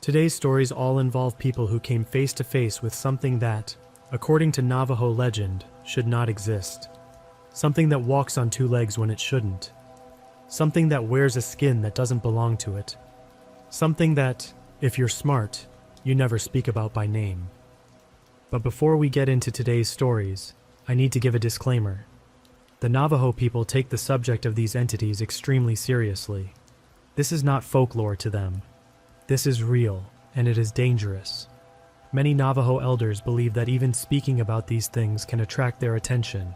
Today's stories all involve people who came face to face with something that, according to Navajo legend, should not exist. Something that walks on two legs when it shouldn't. Something that wears a skin that doesn't belong to it. Something that, if you're smart, you never speak about by name. But before we get into today's stories, I need to give a disclaimer. The Navajo people take the subject of these entities extremely seriously. This is not folklore to them. This is real, and it is dangerous. Many Navajo elders believe that even speaking about these things can attract their attention.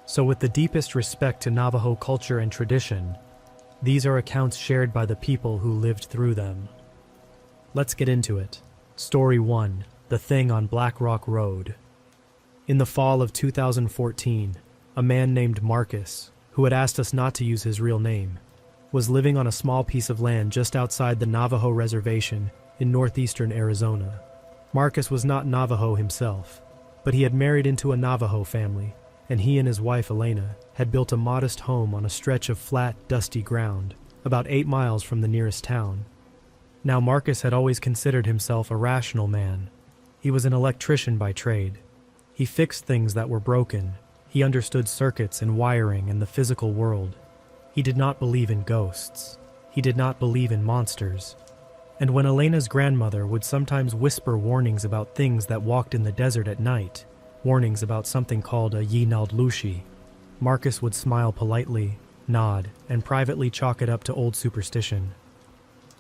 So with the deepest respect to Navajo culture and tradition, these are accounts shared by the people who lived through them. Let's get into it. Story 1. The Thing on Black Rock Road. In the fall of 2014, a man named Marcus, who had asked us not to use his real name, was living on a small piece of land just outside the Navajo reservation in northeastern Arizona. Marcus was not Navajo himself, but he had married into a Navajo family, and he and his wife Elena had built a modest home on a stretch of flat, dusty ground, about 8 miles from the nearest town. Now Marcus had always considered himself a rational man. He was an electrician by trade. He fixed things that were broken. He understood circuits and wiring and the physical world. He did not believe in ghosts. He did not believe in monsters. And when Elena's grandmother would sometimes whisper warnings about things that walked in the desert at night, warnings about something called a Yinaldlushi, Marcus would smile politely, nod, and privately chalk it up to old superstition.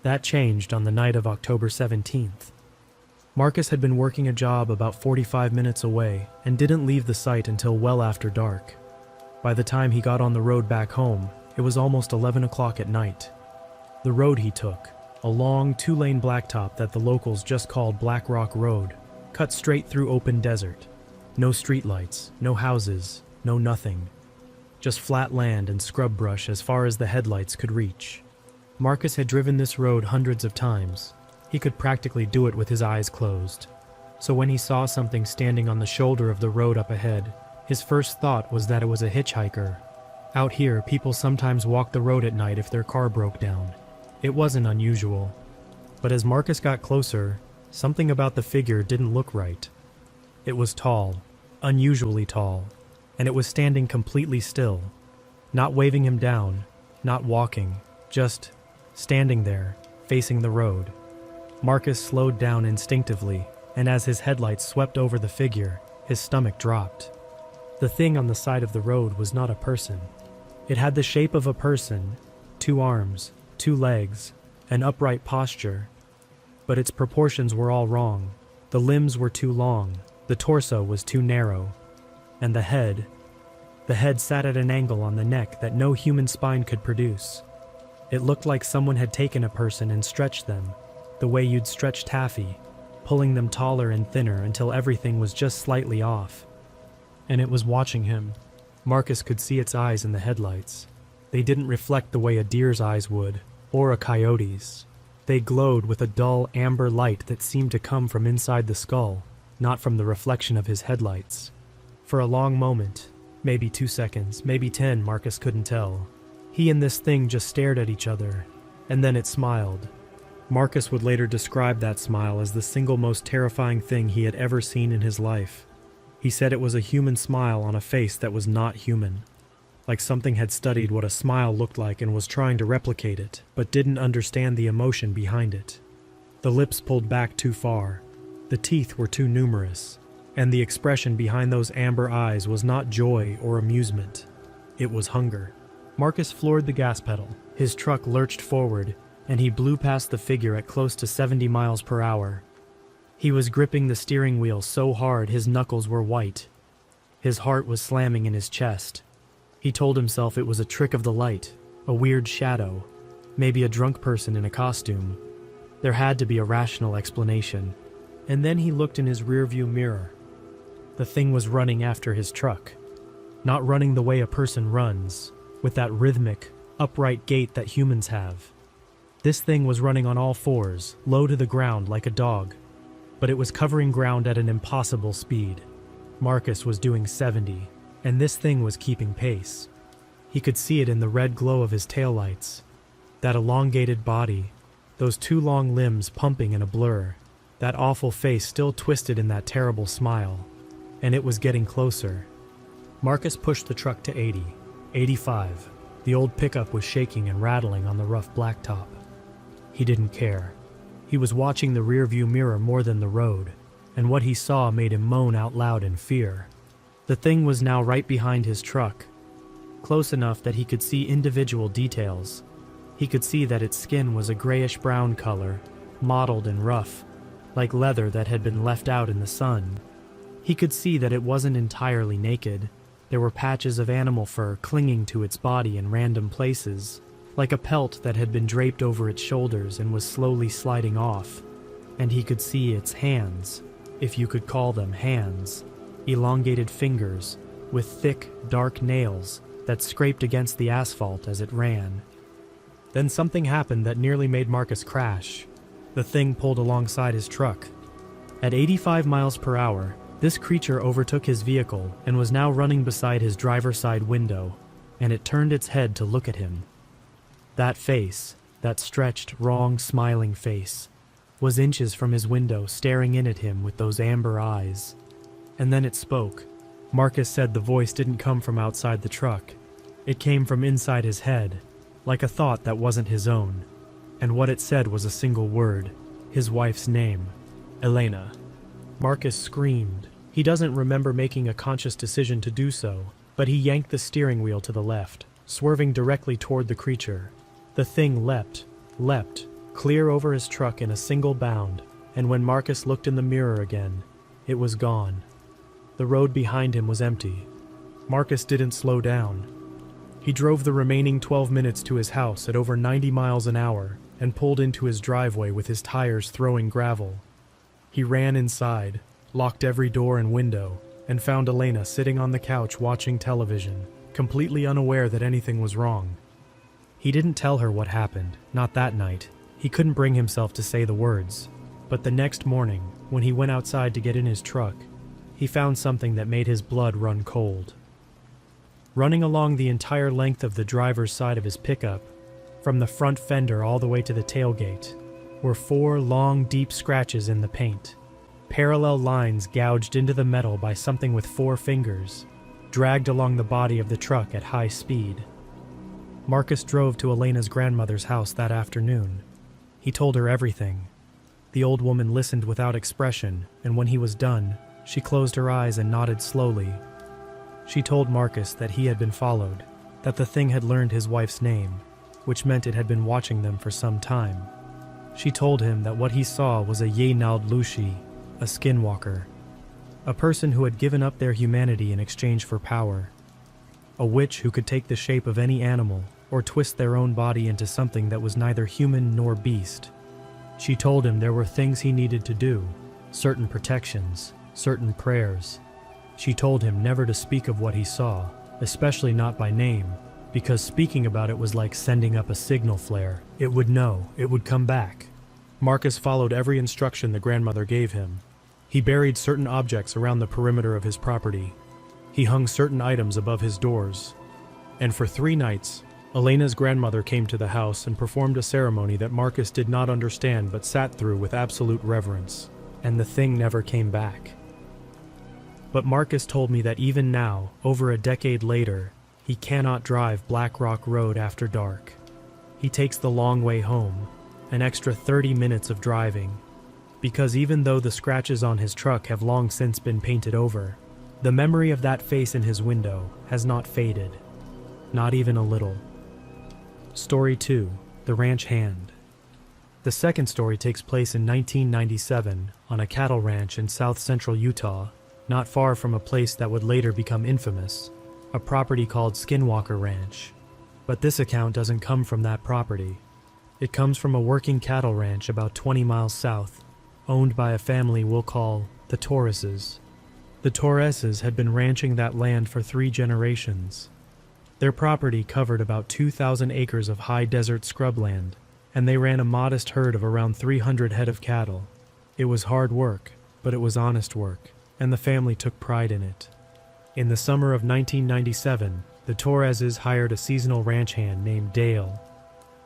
That changed on the night of October 17th. Marcus had been working a job about 45 minutes away and didn't leave the site until well after dark. By the time he got on the road back home, it was almost 11 o'clock at night. The road he took, a long 2-lane blacktop that the locals just called Black Rock Road, cut straight through open desert. No streetlights, no houses, no nothing. Just flat land and scrub brush as far as the headlights could reach. Marcus had driven this road hundreds of times. He could practically do it with his eyes closed. So when he saw something standing on the shoulder of the road up ahead, his first thought was that it was a hitchhiker. Out here, people sometimes walk the road at night if their car broke down. It wasn't unusual. But as Marcus got closer, something about the figure didn't look right. It was tall, unusually tall, and it was standing completely still, not waving him down, not walking, just standing there, facing the road. Marcus slowed down instinctively, and as his headlights swept over the figure, his stomach dropped. The thing on the side of the road was not a person. It had the shape of a person, 2 arms, 2 legs, an upright posture. But its proportions were all wrong. The limbs were too long, the torso was too narrow, and the head sat at an angle on the neck that no human spine could produce. It looked like someone had taken a person and stretched them, the way you'd stretch taffy, pulling them taller and thinner until everything was just slightly off. And it was watching him. Marcus could see its eyes in the headlights. They didn't reflect the way a deer's eyes would, or a coyote's. They glowed with a dull amber light that seemed to come from inside the skull, not from the reflection of his headlights. For a long moment, maybe 2 seconds, maybe 10, Marcus couldn't tell. He and this thing just stared at each other, and then it smiled. Marcus would later describe that smile as the single most terrifying thing he had ever seen in his life. He said it was a human smile on a face that was not human. Like something had studied what a smile looked like and was trying to replicate it, but didn't understand the emotion behind it. The lips pulled back too far. The teeth were too numerous. And the expression behind those amber eyes was not joy or amusement. It was hunger. Marcus floored the gas pedal. His truck lurched forward, and he blew past the figure at close to 70 miles per hour. He was gripping the steering wheel so hard his knuckles were white. His heart was slamming in his chest. He told himself it was a trick of the light, a weird shadow, maybe a drunk person in a costume. There had to be a rational explanation. And then he looked in his rearview mirror. The thing was running after his truck. Not running the way a person runs, with that rhythmic, upright gait that humans have. This thing was running on all fours, low to the ground like a dog. But it was covering ground at an impossible speed. Marcus was doing 70, and this thing was keeping pace. He could see it in the red glow of his taillights. That elongated body, those two long limbs pumping in a blur, that awful face still twisted in that terrible smile, and it was getting closer. Marcus pushed the truck to 80, 85. The old pickup was shaking and rattling on the rough blacktop. He didn't care. He was watching the rearview mirror more than the road, and what he saw made him moan out loud in fear. The thing was now right behind his truck, close enough that he could see individual details. He could see that its skin was a grayish-brown color, mottled and rough, like leather that had been left out in the sun. He could see that it wasn't entirely naked. There were patches of animal fur clinging to its body in random places, like a pelt that had been draped over its shoulders and was slowly sliding off. And he could see its hands, if you could call them hands, elongated fingers with thick, dark nails that scraped against the asphalt as it ran. Then something happened that nearly made Marcus crash. The thing pulled alongside his truck. At 85 miles per hour, this creature overtook his vehicle and was now running beside his driver's side window, and it turned its head to look at him. That face, that stretched, wrong, smiling face, was inches from his window, staring in at him with those amber eyes. And then it spoke. Marcus said the voice didn't come from outside the truck. It came from inside his head, like a thought that wasn't his own. And what it said was a single word, his wife's name, Elena. Marcus screamed. He doesn't remember making a conscious decision to do so, but he yanked the steering wheel to the left, swerving directly toward the creature. The thing leapt, clear over his truck in a single bound, and when Marcus looked in the mirror again, it was gone. The road behind him was empty. Marcus didn't slow down. He drove the remaining 12 minutes to his house at over 90 miles an hour and pulled into his driveway with his tires throwing gravel. He ran inside, locked every door and window, and found Elena sitting on the couch watching television, completely unaware that anything was wrong. He didn't tell her what happened, not that night. He couldn't bring himself to say the words. But the next morning, when he went outside to get in his truck, he found something that made his blood run cold. Running along the entire length of the driver's side of his pickup, from the front fender all the way to the tailgate, were 4 long, deep scratches in the paint. Parallel lines gouged into the metal by something with 4 fingers, dragged along the body of the truck at high speed. Marcus drove to Elena's grandmother's house that afternoon. He told her everything. The old woman listened without expression, and when he was done, she closed her eyes and nodded slowly. She told Marcus that he had been followed, that the thing had learned his wife's name, which meant it had been watching them for some time. She told him that what he saw was a Yenald Lushi, a Skinwalker, a person who had given up their humanity in exchange for power, a witch who could take the shape of any animal or twist their own body into something that was neither human nor beast. She told him there were things he needed to do, certain protections, certain prayers. She told him never to speak of what he saw, especially not by name, because speaking about it was like sending up a signal flare. It would know, it would come back. Marcus followed every instruction the grandmother gave him. He buried certain objects around the perimeter of his property. He hung certain items above his doors. And for 3 nights, Elena's grandmother came to the house and performed a ceremony that Marcus did not understand but sat through with absolute reverence. And the thing never came back. But Marcus told me that even now, over a decade later, he cannot drive Black Rock Road after dark. He takes the long way home, an extra 30 minutes of driving, because even though the scratches on his truck have long since been painted over, the memory of that face in his window has not faded, not even a little. Story 2, The Ranch Hand. The second story takes place in 1997 on a cattle ranch in south-central Utah, not far from a place that would later become infamous, a property called Skinwalker Ranch. But this account doesn't come from that property. It comes from a working cattle ranch about 20 miles south, owned by a family we'll call the Torreses. The Torreses had been ranching that land for 3 generations. Their property covered about 2,000 acres of high desert scrubland, and they ran a modest herd of around 300 head of cattle. It was hard work, but it was honest work, and the family took pride in it. In the summer of 1997, the Torreses hired a seasonal ranch hand named Dale.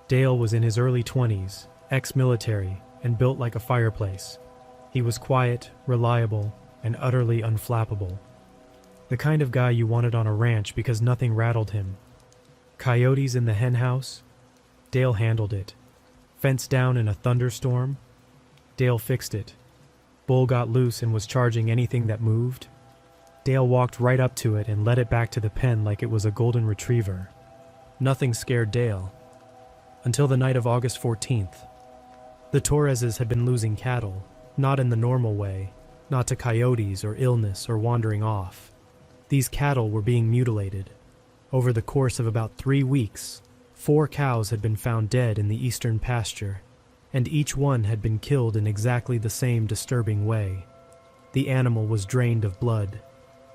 Dale was in his early 20s, Ex-military and built like a fireplace. He was quiet, reliable, and utterly unflappable. The kind of guy you wanted on a ranch because nothing rattled him. Coyotes in the hen house? Dale handled it. Fence down in a thunderstorm? Dale fixed it. Bull got loose and was charging anything that moved? Dale walked right up to it and led it back to the pen like it was a golden retriever. Nothing scared Dale. Until the night of August 14th. The Torreses had been losing cattle, not in the normal way, not to coyotes or illness or wandering off. These cattle were being mutilated. Over the course of about 3 weeks, 4 cows had been found dead in the eastern pasture, and each one had been killed in exactly the same disturbing way. The animal was drained of blood.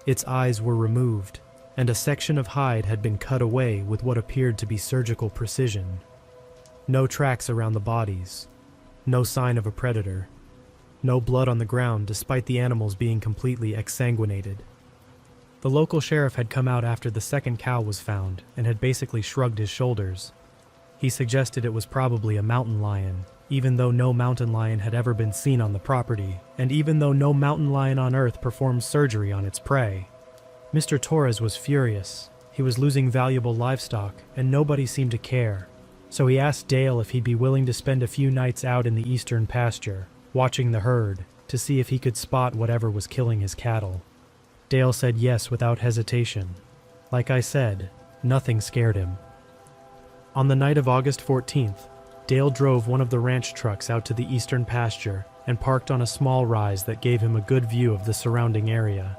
Its eyes were removed, and a section of hide had been cut away with what appeared to be surgical precision. No tracks around the bodies. No sign of a predator. No blood on the ground despite the animals being completely exsanguinated. The local sheriff had come out after the second cow was found and had basically shrugged his shoulders. He suggested it was probably a mountain lion, even though no mountain lion had ever been seen on the property, and even though no mountain lion on Earth performs surgery on its prey. Mr. Torres was furious. He was losing valuable livestock, and nobody seemed to care. So he asked Dale if he'd be willing to spend a few nights out in the eastern pasture, watching the herd, to see if he could spot whatever was killing his cattle. Dale said yes without hesitation. Like I said, nothing scared him. On the night of August 14th, Dale drove one of the ranch trucks out to the eastern pasture and parked on a small rise that gave him a good view of the surrounding area.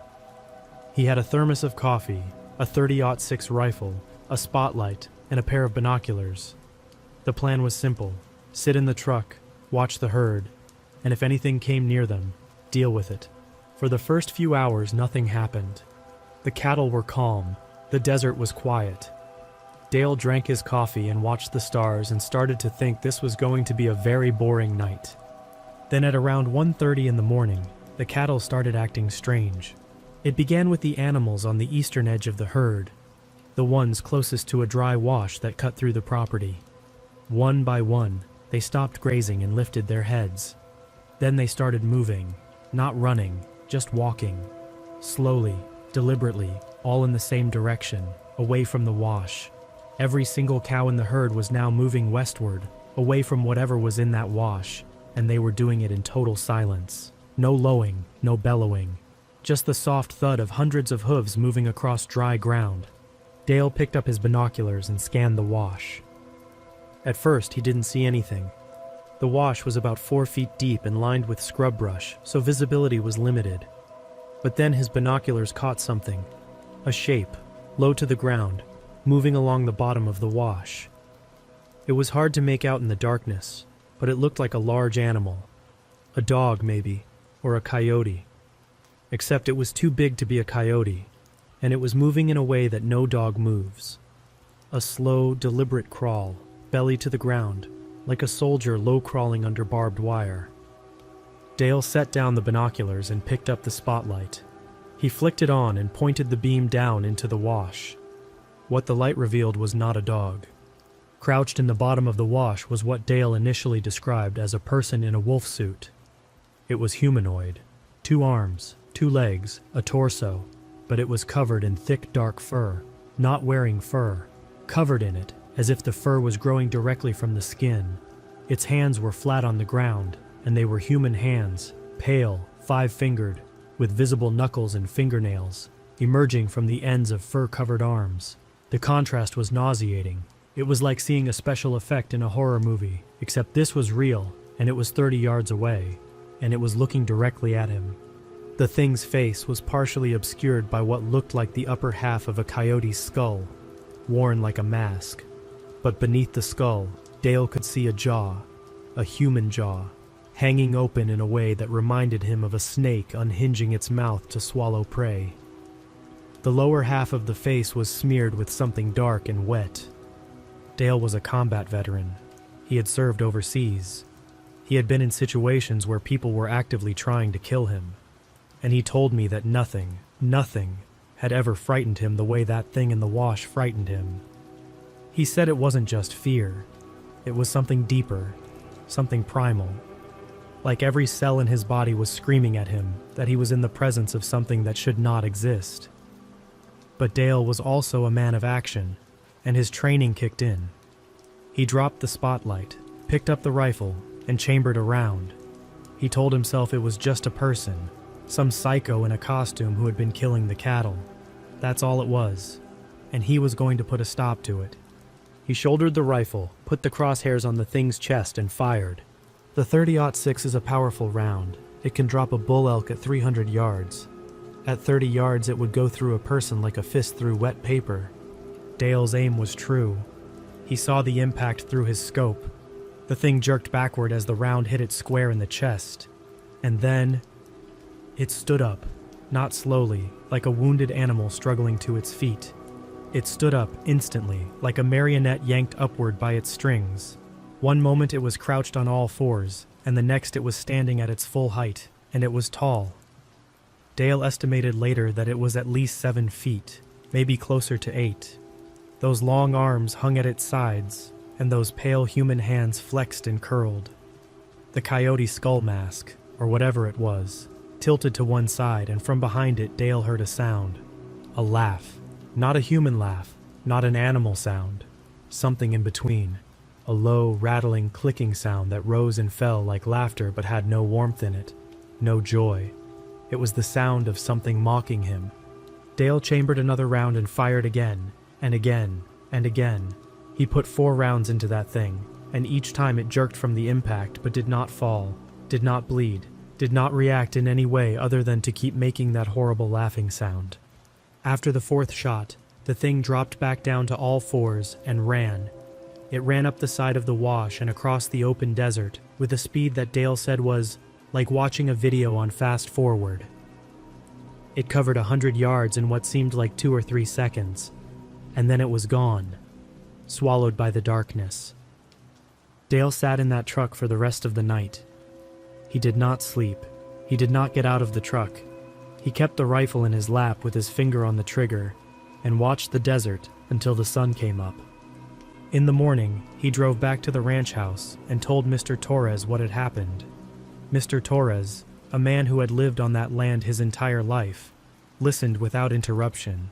He had a thermos of coffee, a .30-06 rifle, a spotlight, and a pair of binoculars. The plan was simple: sit in the truck, watch the herd, and if anything came near them, deal with it. For the first few hours, nothing happened. The cattle were calm, the desert was quiet. Dale drank his coffee and watched the stars and started to think this was going to be a very boring night. Then at around 1:30 in the morning, the cattle started acting strange. It began with the animals on the eastern edge of the herd, the ones closest to a dry wash that cut through the property. One by one, they stopped grazing and lifted their heads. Then they started moving, not running, just walking. Slowly, deliberately, all in the same direction, away from the wash. Every single cow in the herd was now moving westward, away from whatever was in that wash, and they were doing it in total silence. No lowing, no bellowing. Just the soft thud of hundreds of hooves moving across dry ground. Dale picked up his binoculars and scanned the wash. At first, he didn't see anything. The wash was about 4 feet deep and lined with scrub brush, so visibility was limited. But then his binoculars caught something. A shape, low to the ground, moving along the bottom of the wash. It was hard to make out in the darkness, but it looked like a large animal. A dog, maybe, or a coyote. Except it was too big to be a coyote, and it was moving in a way that no dog moves. A slow, deliberate crawl, belly to the ground, like a soldier low-crawling under barbed wire. Dale set down the binoculars and picked up the spotlight. He flicked it on and pointed the beam down into the wash. What the light revealed was not a dog. Crouched in the bottom of the wash was what Dale initially described as a person in a wolf suit. It was humanoid. 2 arms, 2 legs, a torso, but it was covered in thick dark fur, not wearing fur, covered in it, as if the fur was growing directly from the skin. Its hands were flat on the ground, and they were human hands, pale, 5-fingered, with visible knuckles and fingernails, emerging from the ends of fur-covered arms. The contrast was nauseating. It was like seeing a special effect in a horror movie, except this was real, and it was 30 yards away, and it was looking directly at him. The thing's face was partially obscured by what looked like the upper half of a coyote's skull, worn like a mask. But beneath the skull, Dale could see a jaw, a human jaw, hanging open in a way that reminded him of a snake unhinging its mouth to swallow prey. The lower half of the face was smeared with something dark and wet. Dale was a combat veteran. He had served overseas. He had been in situations where people were actively trying to kill him. And he told me that nothing had ever frightened him the way that thing in the wash frightened him. He said it wasn't just fear. It was something deeper, something primal. Like every cell in his body was screaming at him that he was in the presence of something that should not exist. But Dale was also a man of action, and his training kicked in. He dropped the spotlight, picked up the rifle, and chambered a round. He told himself it was just a person, some psycho in a costume who had been killing the cattle. That's all it was, and he was going to put a stop to it. He shouldered the rifle, put the crosshairs on the thing's chest, and fired. The 30-06 is a powerful round. It can drop a bull elk at 300 yards. At 30 yards, it would go through a person like a fist through wet paper. Dale's aim was true. He saw the impact through his scope. The thing jerked backward as the round hit it square in the chest. And then it stood up, not slowly, like a wounded animal struggling to its feet. It stood up instantly, like a marionette yanked upward by its strings. One moment it was crouched on all fours, and the next it was standing at its full height, and it was tall. Dale estimated later that it was at least 7 feet, maybe closer to 8. Those long arms hung at its sides, and those pale human hands flexed and curled. The coyote skull mask, or whatever it was, tilted to one side, and from behind it Dale heard a sound. A laugh. Not a human laugh, not an animal sound. Something in between. A low, rattling, clicking sound that rose and fell like laughter but had no warmth in it, no joy. It was the sound of something mocking him. Dale chambered another round and fired again, and again, and again. He put 4 rounds into that thing, and each time it jerked from the impact but did not fall, did not bleed, did not react in any way other than to keep making that horrible laughing sound. After the 4th shot, the thing dropped back down to all fours and ran. It ran up the side of the wash and across the open desert with a speed that Dale said was like watching a video on fast forward. It covered 100 yards in what seemed like 2 or 3 seconds, and then it was gone, swallowed by the darkness. Dale sat in that truck for the rest of the night. He did not sleep. He did not get out of the truck. He kept the rifle in his lap with his finger on the trigger and watched the desert until the sun came up. In the morning, he drove back to the ranch house and told Mr. Torres what had happened. Mr. Torres, a man who had lived on that land his entire life, listened without interruption.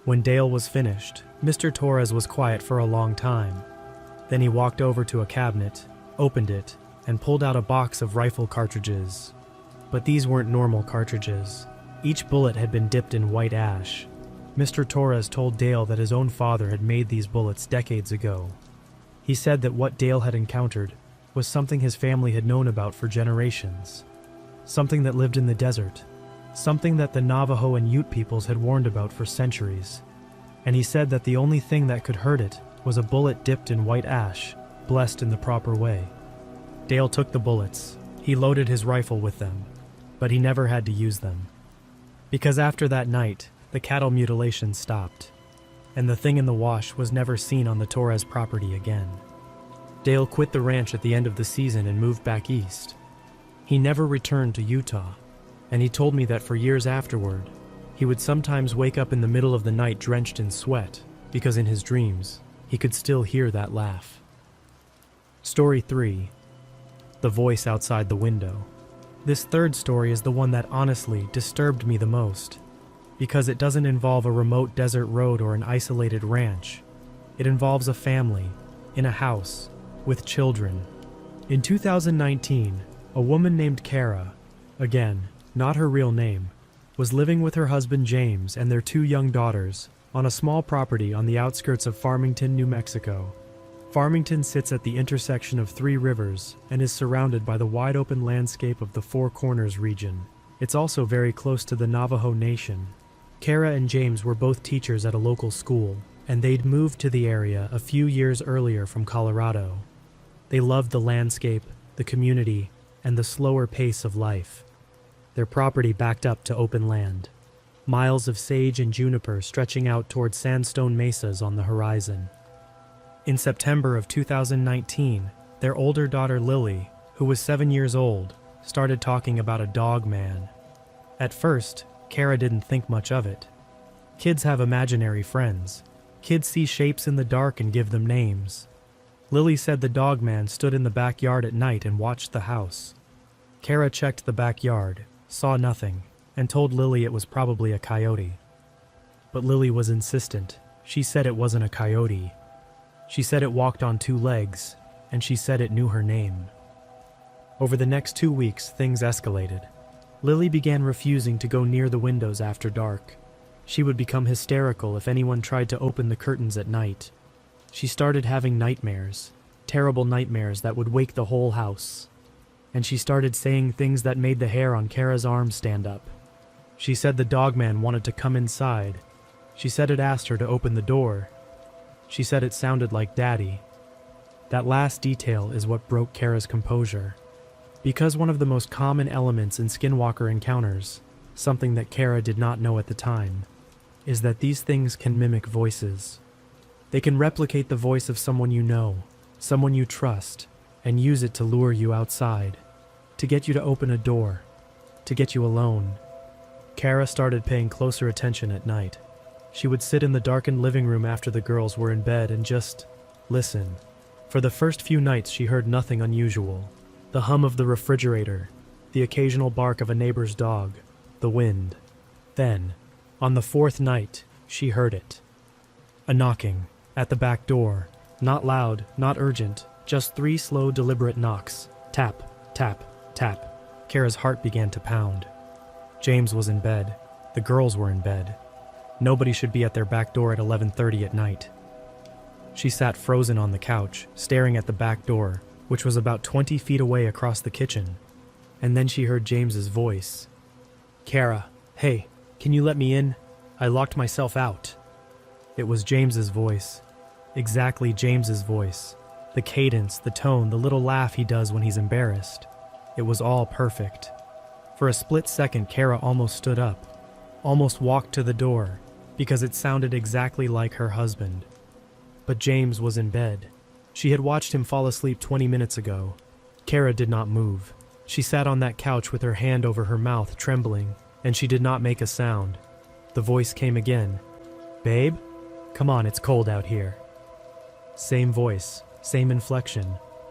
When Dale was finished, Mr. Torres was quiet for a long time. Then he walked over to a cabinet, opened it, and pulled out a box of rifle cartridges. But these weren't normal cartridges. Each bullet had been dipped in white ash. Mr. Torres told Dale that his own father had made these bullets decades ago. He said that what Dale had encountered was something his family had known about for generations. Something that lived in the desert. Something that the Navajo and Ute peoples had warned about for centuries. And he said that the only thing that could hurt it was a bullet dipped in white ash, blessed in the proper way. Dale took the bullets. He loaded his rifle with them, but he never had to use them. Because after that night, the cattle mutilation stopped, and the thing in the wash was never seen on the Torres property again. Dale quit the ranch at the end of the season and moved back east. He never returned to Utah, and he told me that for years afterward, he would sometimes wake up in the middle of the night drenched in sweat, because in his dreams, he could still hear that laugh. Story 3. The voice outside the window. This third story is the one that honestly disturbed me the most, because it doesn't involve a remote desert road or an isolated ranch. It involves a family, in a house, with children. In 2019, a woman named Kara, again, not her real name, was living with her husband James and their 2 young daughters on a small property on the outskirts of Farmington, New Mexico. Farmington sits at the intersection of 3 rivers and is surrounded by the wide-open landscape of the Four Corners region. It's also very close to the Navajo Nation. Kara and James were both teachers at a local school, and they'd moved to the area a few years earlier from Colorado. They loved the landscape, the community, and the slower pace of life. Their property backed up to open land, miles of sage and juniper stretching out toward sandstone mesas on the horizon. In September of 2019, their older daughter Lily, who was 7 years old, started talking about a dog man. At first, Kara didn't think much of it. Kids have imaginary friends. Kids see shapes in the dark and give them names. Lily said the dog man stood in the backyard at night and watched the house. Kara checked the backyard, saw nothing, and told Lily it was probably a coyote. But Lily was insistent. She said it wasn't a coyote. She said it walked on 2 legs, and she said it knew her name. Over the next 2 weeks, things escalated. Lily began refusing to go near the windows after dark. She would become hysterical if anyone tried to open the curtains at night. She started having nightmares, terrible nightmares that would wake the whole house. And she started saying things that made the hair on Kara's arms stand up. She said the dogman wanted to come inside. She said it asked her to open the door. She said it sounded like Daddy. That last detail is what broke Kara's composure. Because one of the most common elements in Skinwalker encounters, something that Kara did not know at the time, is that these things can mimic voices. They can replicate the voice of someone you know, someone you trust, and use it to lure you outside, to get you to open a door, to get you alone. Kara started paying closer attention at night. She would sit in the darkened living room after the girls were in bed and just listen. For the first few nights she heard nothing unusual. The hum of the refrigerator, the occasional bark of a neighbor's dog, the wind. Then, on the 4th night, she heard it. A knocking, at the back door. Not loud, not urgent, just 3 slow, deliberate knocks. Tap, tap, tap. Kara's heart began to pound. James was in bed. The girls were in bed. Nobody should be at their back door at 11:30 at night. She sat frozen on the couch, staring at the back door, which was about 20 feet away across the kitchen. And then she heard James's voice. "Kara, hey, can you let me in? I locked myself out." It was James's voice. Exactly James's voice. The cadence, the tone, the little laugh he does when he's embarrassed. It was all perfect. For a split second, Kara almost stood up, almost walked to the door, because it sounded exactly like her husband. But James was in bed. She had watched him fall asleep 20 minutes ago. Kara did not move. She sat on that couch with her hand over her mouth, trembling, and she did not make a sound. The voice came again. "Babe? Come on, it's cold out here." Same voice, same inflection,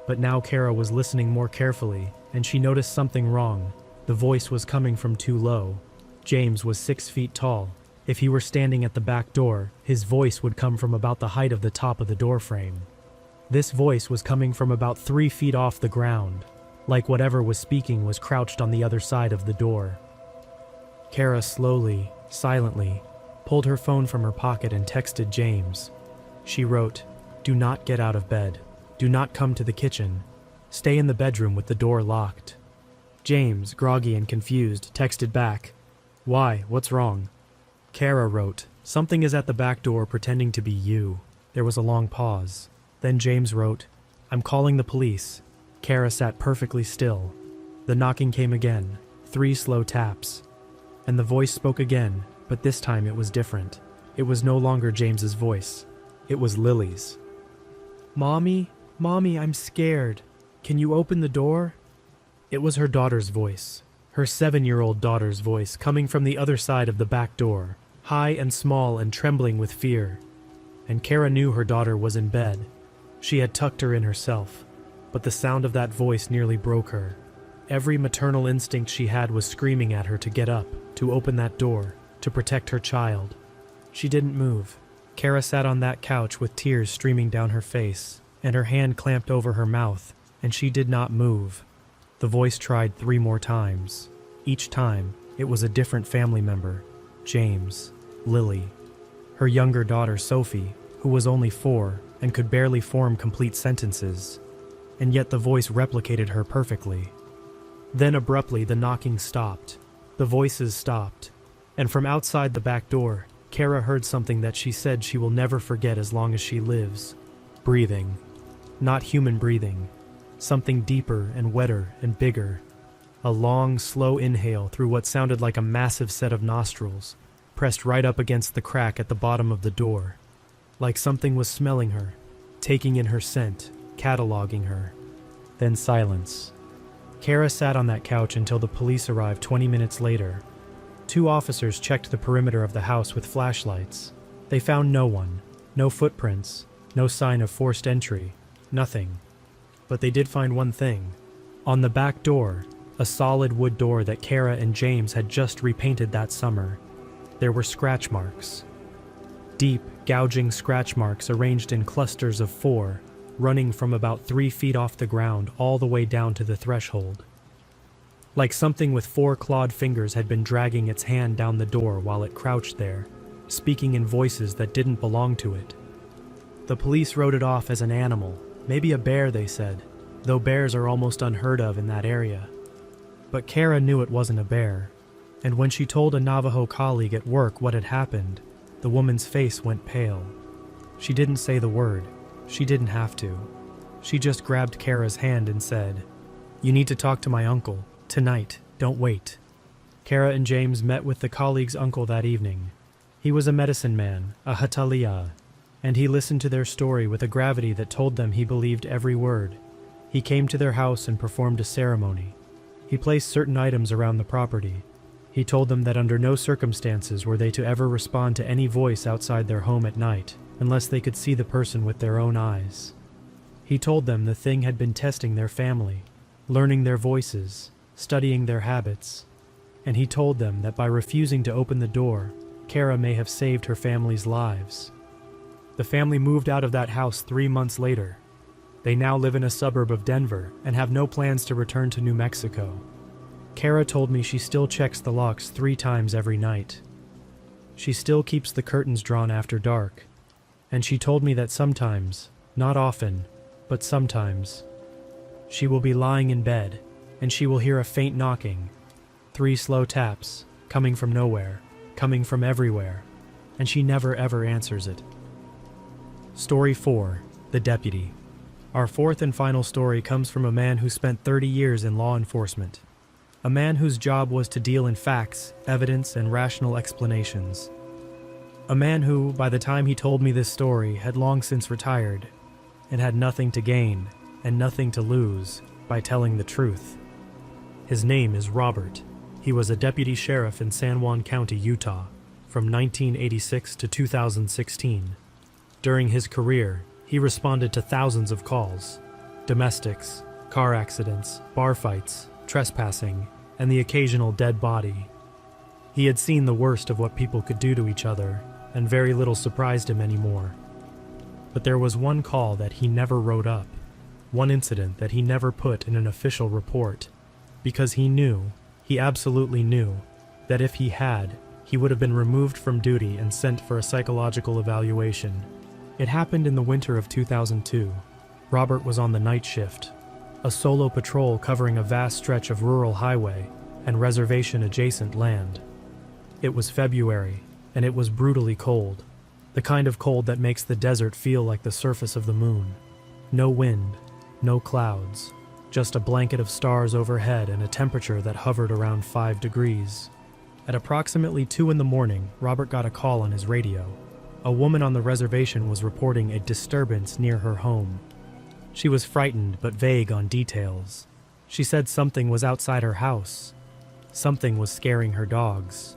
but now Kara was listening more carefully, and she noticed something wrong. The voice was coming from too low. James was 6 feet tall. If he were standing at the back door, his voice would come from about the height of the top of the door frame. This voice was coming from about 3 feet off the ground, like whatever was speaking was crouched on the other side of the door. Kara slowly, silently, pulled her phone from her pocket and texted James. She wrote, "Do not get out of bed. Do not come to the kitchen. Stay in the bedroom with the door locked." James, groggy and confused, texted back, "Why? What's wrong?" Kara wrote, "Something is at the back door pretending to be you." There was a long pause. Then James wrote, "I'm calling the police." Kara sat perfectly still. The knocking came again, 3 slow taps. And the voice spoke again, but this time it was different. It was no longer James's voice. It was Lily's. "Mommy, Mommy, I'm scared. Can you open the door?" It was her daughter's voice. Her 7-year-old daughter's voice coming from the other side of the back door, high and small and trembling with fear. And Kara knew her daughter was in bed. She had tucked her in herself, but the sound of that voice nearly broke her. Every maternal instinct she had was screaming at her to get up, to open that door, to protect her child. She didn't move. Kara sat on that couch with tears streaming down her face, and her hand clamped over her mouth, and she did not move. The voice tried 3 more times. Each time, it was a different family member. James, Lily, her younger daughter Sophie, who was only 4 and could barely form complete sentences, and yet the voice replicated her perfectly. Then abruptly the knocking stopped. The voices stopped, and from outside the back door, Kara heard something that she said she will never forget as long as she lives. Breathing. Not human breathing. Something deeper and wetter and bigger. A long, slow inhale through what sounded like a massive set of nostrils, pressed right up against the crack at the bottom of the door. Like something was smelling her, taking in her scent, cataloging her. Then silence. Kara sat on that couch until the police arrived 20 minutes later. 2 officers checked the perimeter of the house with flashlights. They found no one, no footprints, no sign of forced entry, Nothing. But they did find one thing. On the back door, a solid wood door that Kara and James had just repainted that summer, there were scratch marks. Deep, gouging scratch marks arranged in clusters of 4, running from about 3 feet off the ground all the way down to the threshold. Like something with 4 clawed fingers had been dragging its hand down the door while it crouched there, speaking in voices that didn't belong to it. The police wrote it off as an animal, maybe a bear, they said, though bears are almost unheard of in that area. But Kara knew it wasn't a bear, and when she told a Navajo colleague at work what had happened, the woman's face went pale. She didn't say the word. She didn't have to. She just grabbed Kara's hand and said, "You need to talk to my uncle. Tonight. Don't wait." Kara and James met with the colleague's uncle that evening. He was a medicine man, a Hatalia, and he listened to their story with a gravity that told them he believed every word. He came to their house and performed a ceremony. He placed certain items around the property. He told them that under no circumstances were they to ever respond to any voice outside their home at night, unless they could see the person with their own eyes. He told them the thing had been testing their family, learning their voices, studying their habits, and he told them that by refusing to open the door, Kara may have saved her family's lives. The family moved out of that house 3 months later. They now live in a suburb of Denver and have no plans to return to New Mexico. Kara told me she still checks the locks 3 times every night. She still keeps the curtains drawn after dark, and she told me that sometimes, not often, but sometimes, she will be lying in bed and she will hear a faint knocking, 3 slow taps, coming from nowhere, coming from everywhere, and she never ever answers it. Story 4. The Deputy. Our 4th and final story comes from a man who spent 30 years in law enforcement. A man whose job was to deal in facts, evidence, and rational explanations. A man who, by the time he told me this story, had long since retired, and had nothing to gain and nothing to lose by telling the truth. His name is Robert. He was a deputy sheriff in San Juan County, Utah, from 1986 to 2016. During his career, he responded to thousands of calls: domestics, car accidents, bar fights, trespassing, and the occasional dead body. He had seen the worst of what people could do to each other, and very little surprised him anymore. But there was one call that he never wrote up, one incident that he never put in an official report, because he knew, he absolutely knew, that if he had, he would have been removed from duty and sent for a psychological evaluation. It happened in the winter of 2002. Robert was on the night shift, a solo patrol covering a vast stretch of rural highway and reservation-adjacent land. It was February, and it was brutally cold, the kind of cold that makes the desert feel like the surface of the moon. No wind, no clouds, just a blanket of stars overhead and a temperature that hovered around 5 degrees. At approximately 2 in the morning, Robert got a call on his radio. A woman on the reservation was reporting a disturbance near her home. She was frightened but vague on details. She said something was outside her house. Something was scaring her dogs.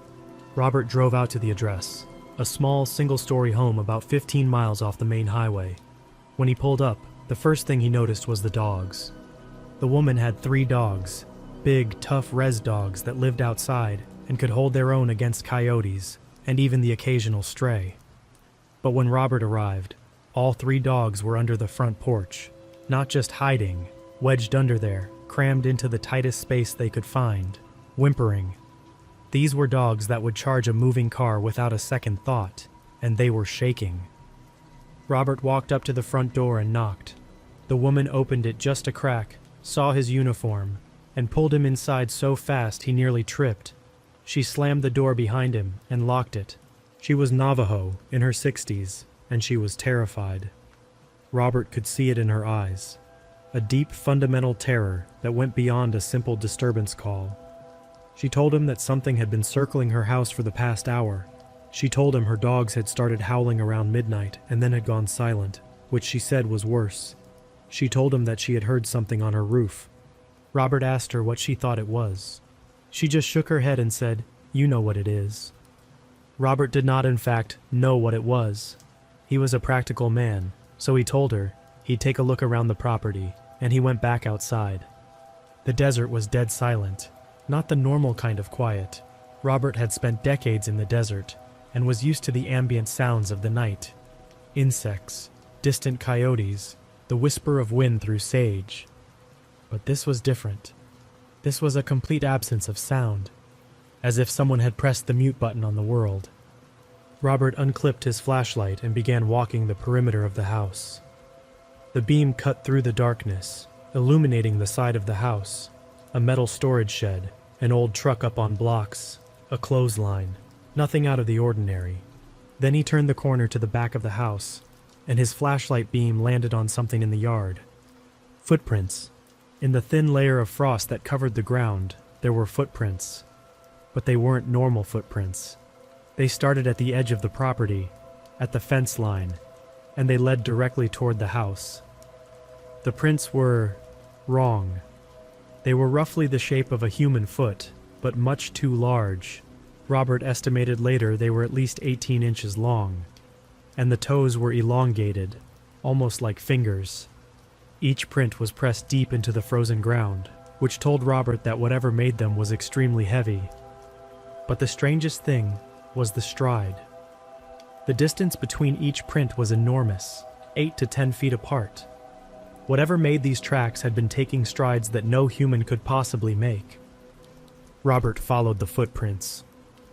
Robert drove out to the address, a small single-story home about 15 miles off the main highway. When he pulled up, the first thing he noticed was the dogs. The woman had 3 dogs, big, tough res dogs that lived outside and could hold their own against coyotes and even the occasional stray. But when Robert arrived, all 3 dogs were under the front porch, not just hiding, wedged under there, crammed into the tightest space they could find, whimpering. These were dogs that would charge a moving car without a second thought, and they were shaking. Robert walked up to the front door and knocked. The woman opened it just a crack, saw his uniform, and pulled him inside so fast he nearly tripped. She slammed the door behind him and locked it. She was Navajo, in her 60s, and she was terrified. Robert could see it in her eyes, a deep fundamental terror that went beyond a simple disturbance call. She told him that something had been circling her house for the past hour. She told him her dogs had started howling around midnight and then had gone silent, which she said was worse. She told him that she had heard something on her roof. Robert asked her what she thought it was. She just shook her head and said, "You know what it is." Robert did not, in fact, know what it was. He was a practical man, so he told her, He'd take a look around the property, and he went back outside. The desert was dead silent, not the normal kind of quiet. Robert had spent decades in the desert and was used to the ambient sounds of the night. Insects, distant coyotes, the whisper of wind through sage. But this was different. This was a complete absence of sound, as if someone had pressed the mute button on the world. Robert unclipped his flashlight and began walking the perimeter of the house. The beam cut through the darkness, illuminating the side of the house, a metal storage shed, an old truck up on blocks, a clothesline, nothing out of the ordinary. Then he turned the corner to the back of the house, and his flashlight beam landed on something in the yard. Footprints. In the thin layer of frost that covered the ground, there were footprints. But they weren't normal footprints. They started at the edge of the property, at the fence line, and they led directly toward the house. The prints were wrong. They were roughly the shape of a human foot, but much too large. Robert estimated later they were at least 18 inches long, and the toes were elongated, almost like fingers. Each print was pressed deep into the frozen ground, which told Robert that whatever made them was extremely heavy. But the strangest thing was the stride. The distance between each print was enormous, 8 to 10 feet apart. Whatever made these tracks had been taking strides that no human could possibly make. Robert followed the footprints.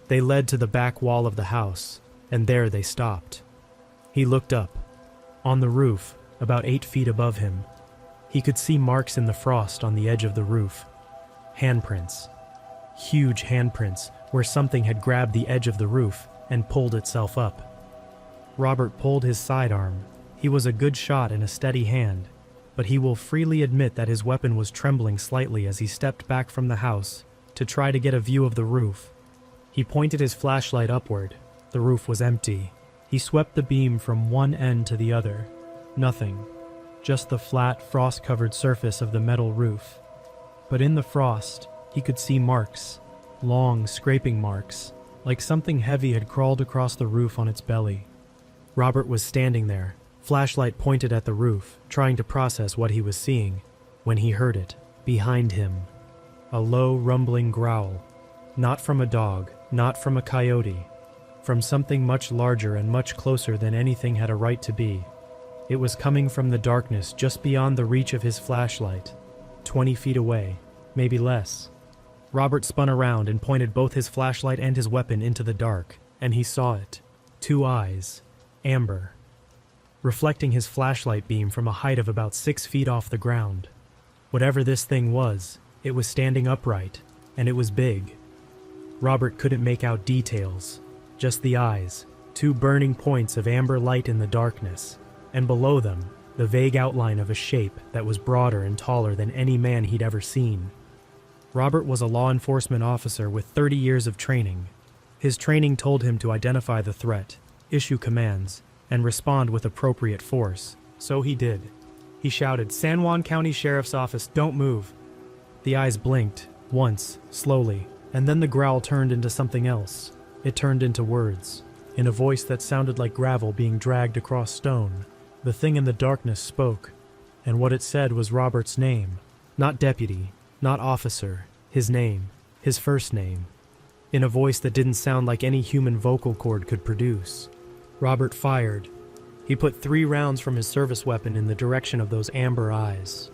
They led to the back wall of the house, and there they stopped. He looked up. On the roof, about 8 feet above him, he could see marks in the frost on the edge of the roof. Handprints. Huge handprints where something had grabbed the edge of the roof and pulled itself up. Robert pulled his sidearm. He was a good shot and a steady hand, but he will freely admit that his weapon was trembling slightly as he stepped back from the house to try to get a view of the roof. He pointed his flashlight upward. The roof was empty. He swept the beam from one end to the other. Nothing. Just the flat, frost-covered surface of the metal roof. But in the frost, he could see marks. Long, scraping marks, like something heavy had crawled across the roof on its belly. Robert was standing there, flashlight pointed at the roof, trying to process what he was seeing, when he heard it, behind him. A low, rumbling growl. Not from a dog, not from a coyote. From something much larger and much closer than anything had a right to be. It was coming from the darkness just beyond the reach of his flashlight, 20 feet away, maybe less. Robert spun around and pointed both his flashlight and his weapon into the dark, and he saw it. 2 eyes. Amber. Reflecting his flashlight beam from a height of about 6 feet off the ground. Whatever this thing was, it was standing upright, and it was big. Robert couldn't make out details, just the eyes, 2 burning points of amber light in the darkness, and below them, the vague outline of a shape that was broader and taller than any man he'd ever seen. Robert was a law enforcement officer with 30 years of training. His training told him to identify the threat, issue commands, and respond with appropriate force. So he did. He shouted, "San Juan County Sheriff's Office, don't move." The eyes blinked, once, slowly, and then the growl turned into something else. It turned into words, in a voice that sounded like gravel being dragged across stone. The thing in the darkness spoke, and what it said was Robert's name. Not deputy, not officer, his name, his first name, in a voice that didn't sound like any human vocal cord could produce. Robert fired. He put 3 rounds from his service weapon in the direction of those amber eyes.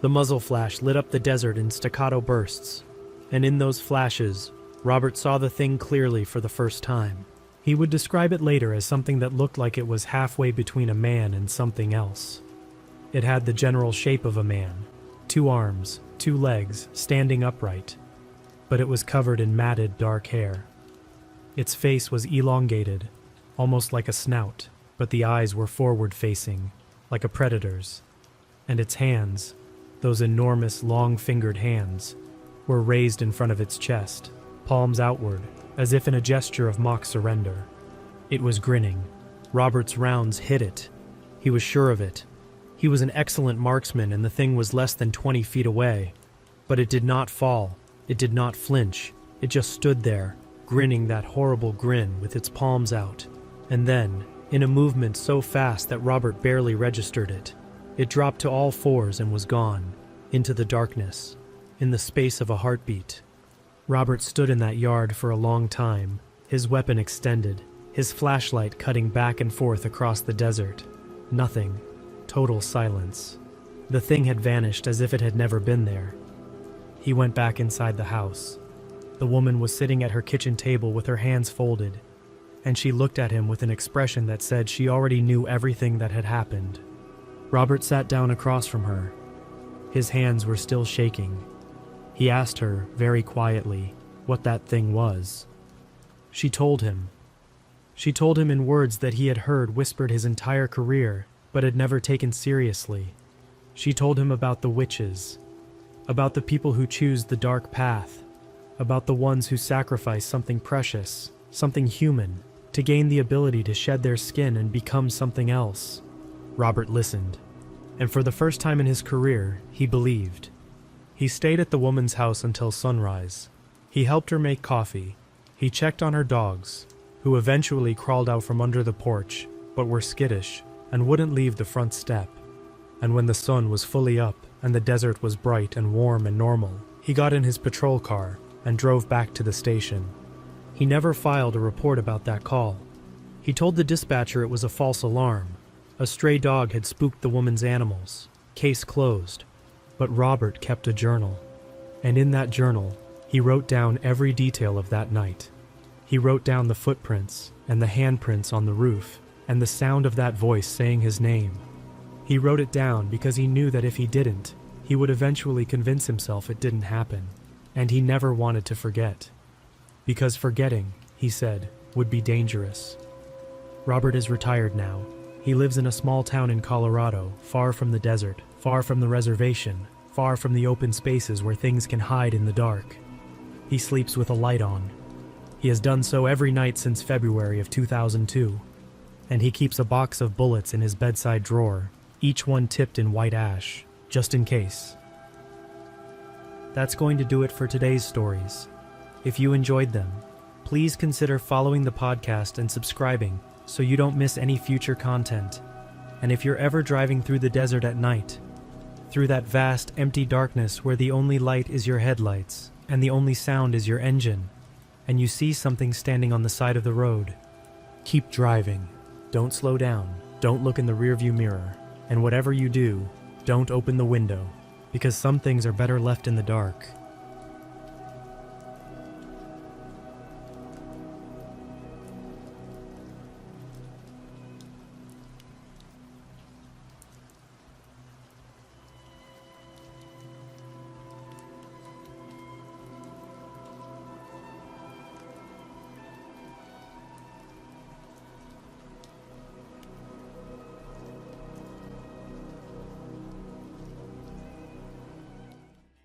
The muzzle flash lit up the desert in staccato bursts, and in those flashes, Robert saw the thing clearly for the first time. He would describe it later as something that looked like it was halfway between a man and something else. It had the general shape of a man, 2 arms, 2 legs, standing upright, but it was covered in matted dark hair. Its face was elongated, almost like a snout, but the eyes were forward-facing, like a predator's, and its hands, those enormous, long-fingered hands, were raised in front of its chest, palms outward, as if in a gesture of mock surrender. It was grinning. Robert's rounds hit it. He was sure of it. He was an excellent marksman, and the thing was less than 20 feet away. But it did not fall. It did not flinch. It just stood there, grinning that horrible grin with its palms out. And then, in a movement so fast that Robert barely registered it, It dropped to all fours and was gone, into the darkness, in the space of a heartbeat. Robert stood in that yard for a long time, his weapon extended, his flashlight cutting back and forth across the desert. Nothing. Total silence. The thing had vanished as if it had never been there. He went back inside the house. The woman was sitting at her kitchen table with her hands folded, and she looked at him with an expression that said she already knew everything that had happened. Robert sat down across from her. His hands were still shaking. He asked her, very quietly, what that thing was. She told him. She told him in words that he had heard whispered his entire career, but had never taken seriously. She told him about the witches, about the people who choose the dark path, about the ones who sacrifice something precious, something human, to gain the ability to shed their skin and become something else. Robert listened, and for the first time in his career, he believed. He stayed at the woman's house until sunrise. He helped her make coffee. He checked on her dogs, who eventually crawled out from under the porch, but were skittish and wouldn't leave the front step. And when the sun was fully up and the desert was bright and warm and normal, he got in his patrol car and drove back to the station. He never filed a report about that call. He told the dispatcher it was a false alarm. A stray dog had spooked the woman's animals. Case closed. But Robert kept a journal. And in that journal, he wrote down every detail of that night. He wrote down the footprints and the handprints on the roof and the sound of that voice saying his name. He wrote it down because he knew that if he didn't, he would eventually convince himself it didn't happen. And he never wanted to forget. Because forgetting, he said, would be dangerous. Robert is retired now. He lives in a small town in Colorado, far from the desert, far from the reservation, far from the open spaces where things can hide in the dark. He sleeps with a light on. He has done so every night since February of 2002. And he keeps a box of bullets in his bedside drawer, each one tipped in white ash, just in case. That's going to do it for today's stories. If you enjoyed them, please consider following the podcast and subscribing so you don't miss any future content. And if you're ever driving through the desert at night, through that vast, empty darkness where the only light is your headlights and the only sound is your engine, and you see something standing on the side of the road, keep driving. Don't slow down. Don't look in the rearview mirror. And whatever you do, don't open the window, because some things are better left in the dark.